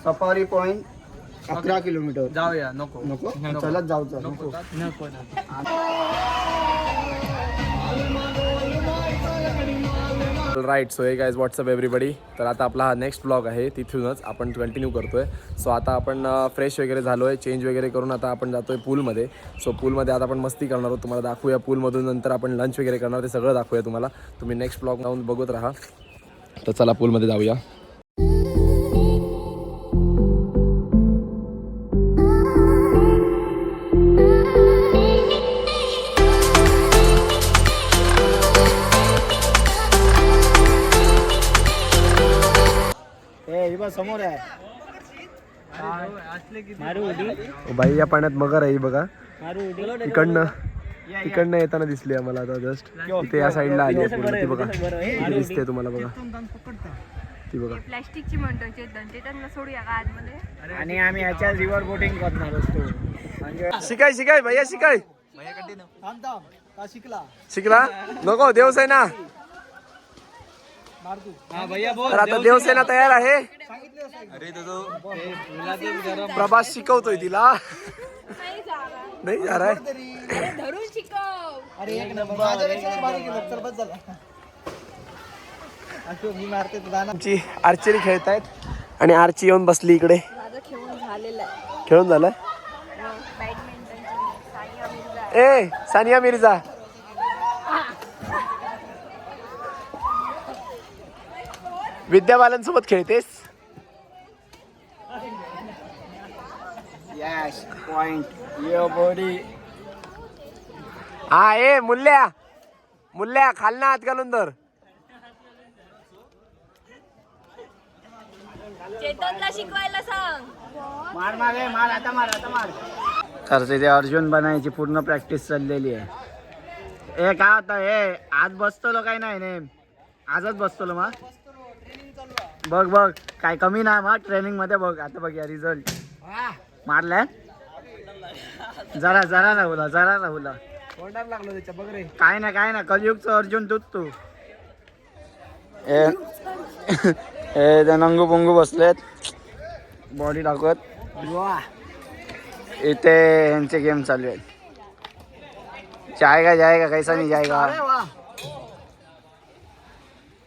Safari point 11 kilometre जाऊया. नको नको चलत जाऊचं नको राईट. सो हे गाईज व्हॉट्सअप एव्हरीबडी. तर आता आपला हा नेक्स्ट ब्लॉग आहे, तिथूनच आपण कंटिन्यू करतोय. सो आता आपण फ्रेश वगैरे झालो आहे, चेंज वगैरे करून आता आपण जातोय पूलमध्ये. सो पूलमध्ये आता आपण मस्ती करणार आहोत, तुम्हाला दाखवूया. पूलमधून नंतर आपण लंच वगैरे करणार, ते सगळं दाखवूया तुम्हाला. तुम्ही नेक्स्ट ब्लॉग जाऊन बघत राहा. तर चला पूलमध्ये जाऊया. समोर आहे बाई या पाण्यात मगर आहे बघा. तिकडनं येताना दिसली आम्हाला आता जस्ट. इथे या साईडला आली ती बघा, दिसते तुम्हाला बघा ती बघा. प्लास्टिकची म्हणतो चेतन सोडूया का आतमध्ये. आणि आम्ही याच्या रिव्हर बोटिंग करणार असतो. शिकाय भैया शिकाय. शिकला नको देवसेना. तर आता देवसेना तयार आहे. प्रभास शिकवतोय तिला. नाही जा रहा है. धरून शिकव. आमची आर्चरी खेळतायत आणि आर्ची येऊन बसली इकडे. खेळून झालेला आहे. खेळून झालं. ए सानिया मिर्झा. विद्या बालनसोबत खेळतेस. यस पॉइंट यो बॉडी. हा ए मुल्ल्या खालना हात घालून धर. चेतनला शिकवायला सांग. मार आता. तर तिथे अर्जुन बनायची पूर्ण प्रॅक्टिस चाललेली आहे. ए काय होता हे आज बसतो काही नाही ने आजच बसतो मग. बघ काय कमी नाही मग ट्रेनिंग मध्ये. बघ आता बघ या रिझल्ट मारलाय. जरा राहुला लागलो त्याच्या बघ रे. काय ना कलयुगचं अर्जुन तू ए नंगू पुंगू बसलेत बॉडी टाकत. इथे यांचे गेम चालू आहेत. जाएगा कैसा नाही जाएगा.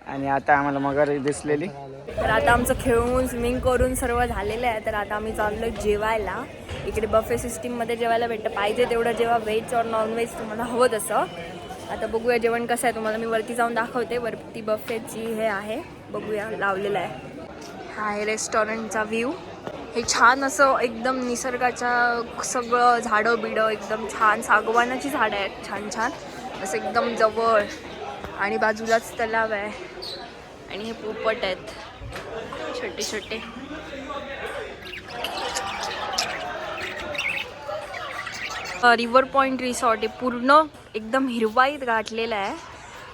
आणि आता आम्हाला मगर दिसलेली. तर आता आमचं खेळून स्विमिंग करून सर्व झालेलं आहे. तर आता आम्ही चाललो जेवायला. इकडे बफे सिस्टीममध्ये जेवायला भेटतं. पाहिजे तेवढं जेव्हा व्हेज और नॉनव्हेज तुम्हाला हवं तसं. आता बघूया जेवण कसं आहे, तुम्हाला मी वरती जाऊन दाखवते. वरती बफेची हे आहे, बघूया लावलेलं आहे. हा आहे रेस्टॉरंटचा व्ह्यू. हे छान असं एकदम निसर्गाच्या सगळं झाडं बिडं एकदम छान. सागवानाची झाडं आहेत छान असं एकदम जवळ. आणि बाजूलाच तलाव आहे. आणि हे पोपट आहेत छोटे. रिव्हर पॉइंट रिसॉर्ट आहे. पूर्ण एकदम हिरवाईत गाठलेलं आहे.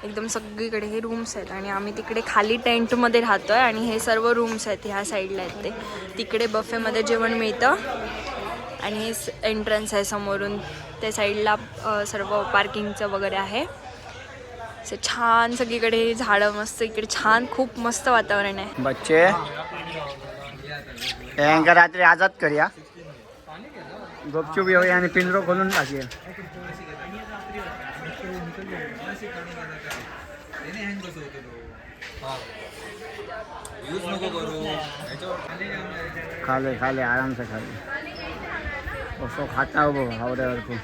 एकदम सगळीकडे हे रूम्स आहेत. आणि आम्ही तिकडे खाली टेंटमध्ये राहतो आहे. आणि हे सर्व रूम्स आहेत ह्या साईडला आहेत. ते तिकडे बफेमध्ये जेवण मिळतं. आणि हे एंट्रन्स आहे समोरून. त्या साईडला सर्व पार्किंगचं वगैरे आहे. असं छान सगळीकडे झाडं मस्त. इकडे छान खूप मस्त वातावरण आहे. बच्चे रात्री आजाद करूया. गुपचूप येऊया आणि पिंजरो खोलून टाकूया. खाले आराम से खाले असं खाता हावड्यावर खूप.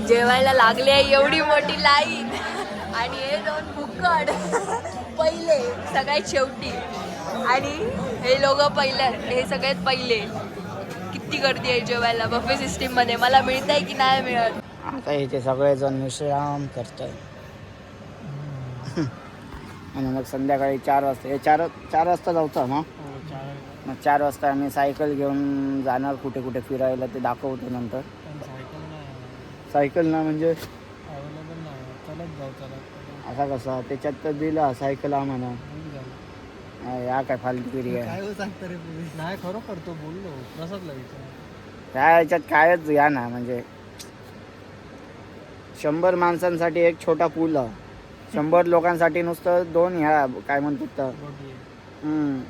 जेवायला लागली आहे एवढी मोठी लाईन. आणि हे दोन भुक्कड पहिले सगळ्यात शेवटी. आणि हे लोक पहिले, हे सगळ्यात पहिले. किती गर्दी आहे जेवायला बफे सिस्टीम मध्ये. मला मिळत आहे की नाही मिळत. आता इथे सगळेजण विश्राम करतात. आणि मग संध्याकाळी 4 वाजता हे 4 वाजता जाऊचं ना. मग 4 वाजता आम्ही सायकल घेऊन जाणार कुठे फिरायला. ते दाखवतो नंतर. सायकल ना म्हणजे असा कसा त्याच्यात तर दिला सायकल आम्हाला. या काय फालतूगिरी आहे. नाही खरोखर तो बोललो प्रसादला त्या याच्यात कायच घ्या ना. म्हणजे 100 माणसांसाठी एक छोटा पूल आहे. 100 लोकांसाठी नुसतं 2 ह्या काय म्हणतात तर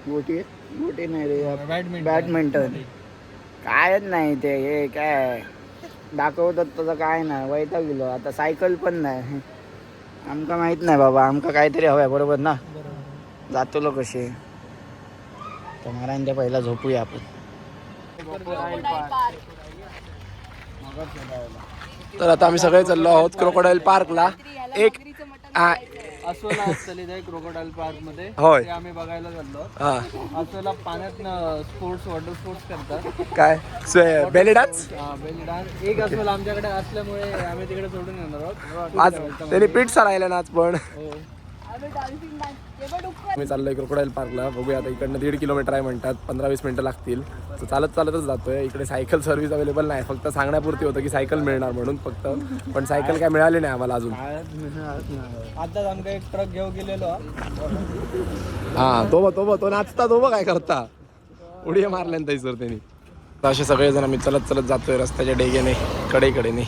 बोटी. मोठी नाही रे बॅडमिंटन. बॅडमिंटन कायच नाही ते हे काय दाखवतात तसं काय नाही वैताग गेलो आता सायकल पण नाही आमका माहित नाही बाबा आमका काहीतरी हवंय बरोबर ना जातो लो कसे तर महाराजांच्या पहिला झोपूया आपण तर आता आम्ही सगळे चाललो आहोत क्रोकोडाईल पार्कला एक अस्वला असतले त्या क्रोकोडाईल पार्क मध्ये होय. ते आम्ही बघायला चाललो. हा अस्वला पाण्यात स्पोर्ट्स वॉटर स्पोर्ट्स करतात. काय बेली डान्स बेली डान्स. एक अस्वल आमच्याकडे असल्यामुळे आम्ही तिकडे सोडून येणार आहोत. आज त्यांनी पीठ राहिलं ना आज पण हो. मी चाललोय क्रोकोडाईल पार्कला बघूया आता इकडनं 1.5 किलोमीटर आहे म्हणतात 15-20 मिनिटं लागतील तर चालतच जातोय इकडे सायकल सर्व्हिस अवेलेबल नाही फक्त सांगण्यापुरती होतं की सायकल मिळणार म्हणून फक्त पण सायकल काय मिळाली नाही आम्हाला अजून आताच आमका एक ट्रक घेऊन गेलेलो. हा तो नाचता तो काय करता उडी मारल्यानंतर सर त्यांनी तर असे सगळेजण आम्ही चलत जातोय रस्त्याच्या डेगेने कडेकडेने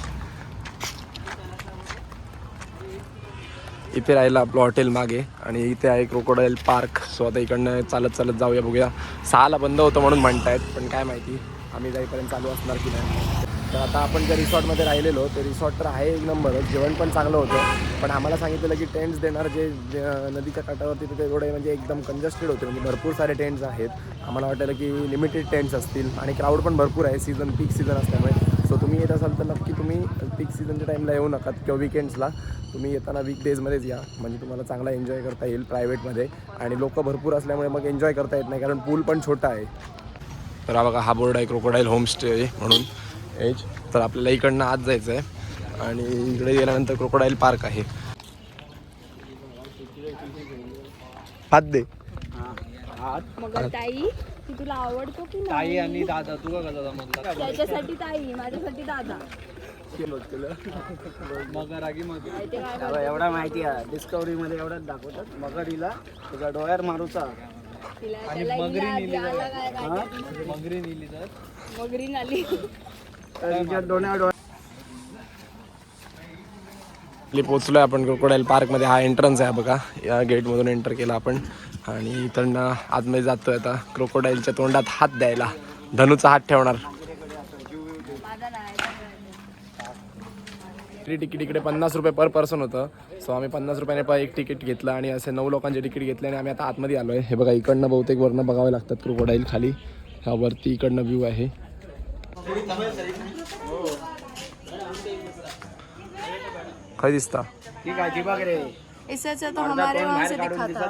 इथे राहिलं आपलं हॉटेल मागे आणि इथे आहे क्रोकोडाईल पार्क सो आता इकडनं चालत जाऊया बघूया 6ला बंद होतं म्हणून म्हणतायत पण काय माहिती आम्ही जाईपर्यंत चालू असणार की नाही तर आता आपण ज्या रिसॉर्टमध्ये राहिलेलो ते रिसॉर्ट तर आहे एक नंबरच जेवण पण चांगलं होतं पण आम्हाला सांगितलेलं की टेंट्स देणार जे नदीच्या काठावरती तिथे थोडे म्हणजे एकदम कंजस्टेड होते म्हणजे भरपूर सारे टेंट्स आहेत आम्हाला वाटलं की लिमिटेड टेंट्स असतील आणि क्राऊड पण भरपूर आहे पीक सीझन असल्यामुळे सो तुम्ही येत असाल तर नक्की तुम्ही पीक सीझनच्या टाईमला येऊ नका किंवा विकेंड्सला तुम्ही येताना वीकडेजमध्येच या म्हणजे तुम्हाला चांगला एन्जॉय करता येईल प्रायव्हेटमध्ये आणि लोक भरपूर असल्यामुळे मग एन्जॉय करता येत नाही कारण पूल पण छोटा आहे तर हा बघा हा बोर्ड आहे क्रोकोडाईल होमस्टे आहे म्हणून एज तर आपल्याला इकडनं आत जायचं आहे आणि इकडे गेल्यानंतर क्रोकोडाईल पार्क आहे हात दे मग ताई ती तुला आवडतो की ताई नाही आणि दादा तू का दादा म्हटलं त्याच्यासाठी ताई माझ्यासाठी दादा मगर आगी मग ते काय एवढा माहिती आहे डिस्कवरी मध्ये एवढाच दाखवतात मगरीला तुझ्या डोळ्यावर मारूचा तिला आणि त्याला मगरी इला नेली द्यायला काय काय मगरी नेली तर मगरीन आली तुझ्या डोळ्यावर पोचलोय आपण क्रोकोडाईल पार्कमध्ये हा एंट्रन्स आहे बघा या गेटमधून एंटर केला आपण आणि इथं आतमध्ये जातोय आता क्रोकोडाईलच्या तोंडात हात द्यायला धनूचा हात ठेवणार तिकीट इकडे 50 रुपये पर पर्सन होतं सो आम्ही 50 रुपयाने एक तिकीट घेतलं आणि असे 9 लोकांचे तिकीट घेतले आणि आम्ही आता आतमध्ये आलोय हे बघा इकडनं बहुतेक वरनं बघावे लागतात क्रोकोडाईल खाली ह्या वरती इकडनं व्ह्यू आहे काय दिसता ठीक आहे बघ रे इससे अच्छा तो हमारे वहाँ से दिखाता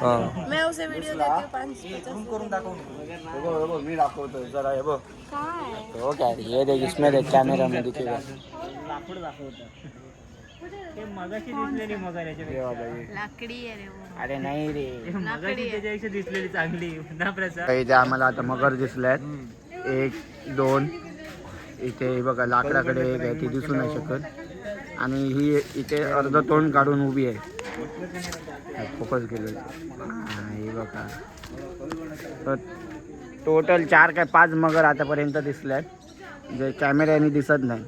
हां मैं उसे वीडियो देती हूँ मी दाखवतो जरा हे बघ काय हो काय हे देख इसमें देख कॅमेरा मध्ये दिखेगा लाकूड लाकडी आहे रे वो. अरे नाही रे लाकडी आहे. इथे आम्हाला आता मगर दिसल्यात 1 2 इथे बघा लाकडाकडे एक आहे ती दिसू नाही शकत आणि ही इथे अर्ध तोंड काढून उभी आहे फोकस केलं हे बघा तर टोटल 4 काय 5 मगर आतापर्यंत दिसल्यात जे कॅमेऱ्याने दिसत नाही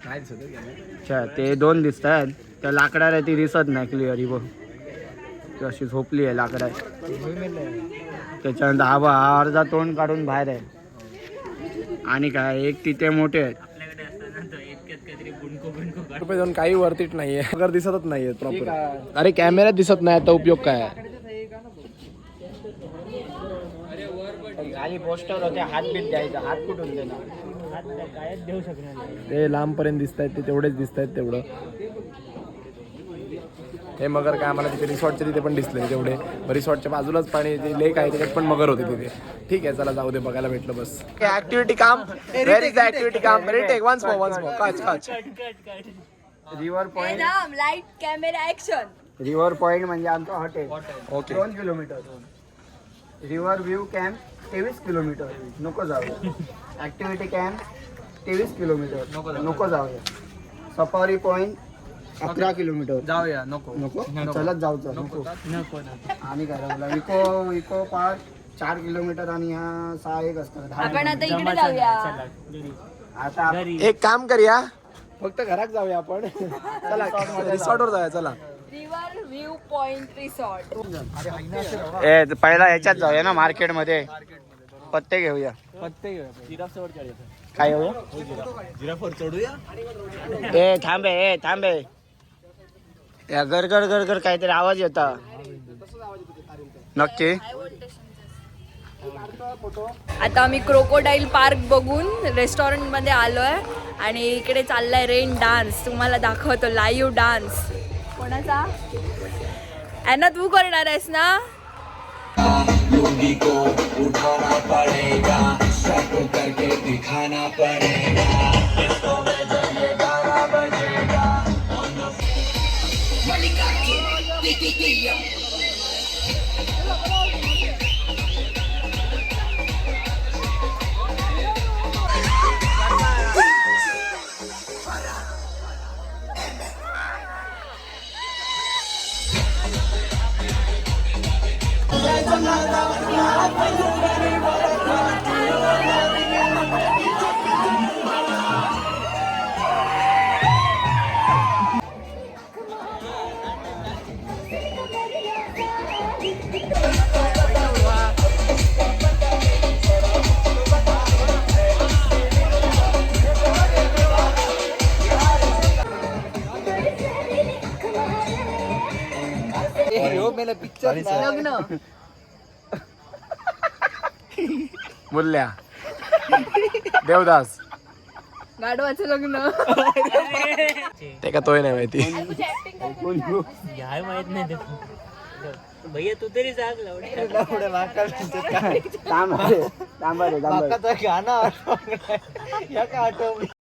अच्छा ते 2 दिसत आहेत त्या लाकडाला ती दिसत नाही क्लिअर ही बघ ती अशी झोपली आहे लाकडा त्याच्यानंतर हा अर्धा तोंड काढून बाहेर आहे आणि काय एक तिथे मोठे आहेत रुपये जाऊन काही वरतीट नाहीये मगर दिसतच नाहीये प्रॉपर अरे कॅमेऱ्यात दिसत नाही आता उपयोग काय आहे खाली पोस्टर होते हात बीत द्यायचा हात कुठून देणार हात काय देऊ शकणार ते लांबपर्यंत दिसत आहेत ते तेवढेच दिसत आहेत तेवढं हे मगर काय आम्हाला तिथे रिसॉर्टच्या तिथे पण दिसले तेवढे रिसॉर्टच्या बाजूलाच पाणी जे लेक आहे त्याच्यात पण मगर होते तिथे ठीक आहे चला जाऊ दे बघायला भेटलं बस ऍक्टिव्हिटी काम वेर इज ऍक्टिव्हिटी काम रिटेक वन्स मोर कच river point light camera action river point म्हणजे आमचं hotel okay 2 kilometre river view camp 23 kilometre नको जाऊ ऍक्टिव्हिटी कॅम्प 23 किलोमीटर नको जाऊया सफारी पॉइंट 11 किलोमीटर जाऊया नको नको चलत जाऊचं नको आणि काय इको पार्क 4 किलोमीटर आणि ह्या 6-1 असतात आपण आता इकडे जाऊया आता एक काम करूया फक्त घरात जाऊया आपण चला रिसॉर्टवर जाऊया चला रिव्हर व्ह्यू पॉइंट रिसॉर्ट. पहिला ह्याच्यात जाऊया ना मार्केट मध्ये पत्ते घेऊया. पत्ते घेऊया. काय घेऊया? जिराफवर चढूया. ए थांबे या गरगड गरगड काहीतरी आवाज येता. नक्की आता आम्ही क्रोकोडाईल पार्क बघून रेस्टॉरंट मध्ये आलोय आणि इकडे चाललाय रेन डान्स. तुम्हाला दाखवतो लाईव्ह डान्स. कोणाचा? ॲना तू करणार आहेस ना? लग्न बोलल्या देवदास गाढवाचं लग्न. ते का तोय नाही माहिती. काय माहित नाही ते भैया तू तरी सांग गाणं या का आठवली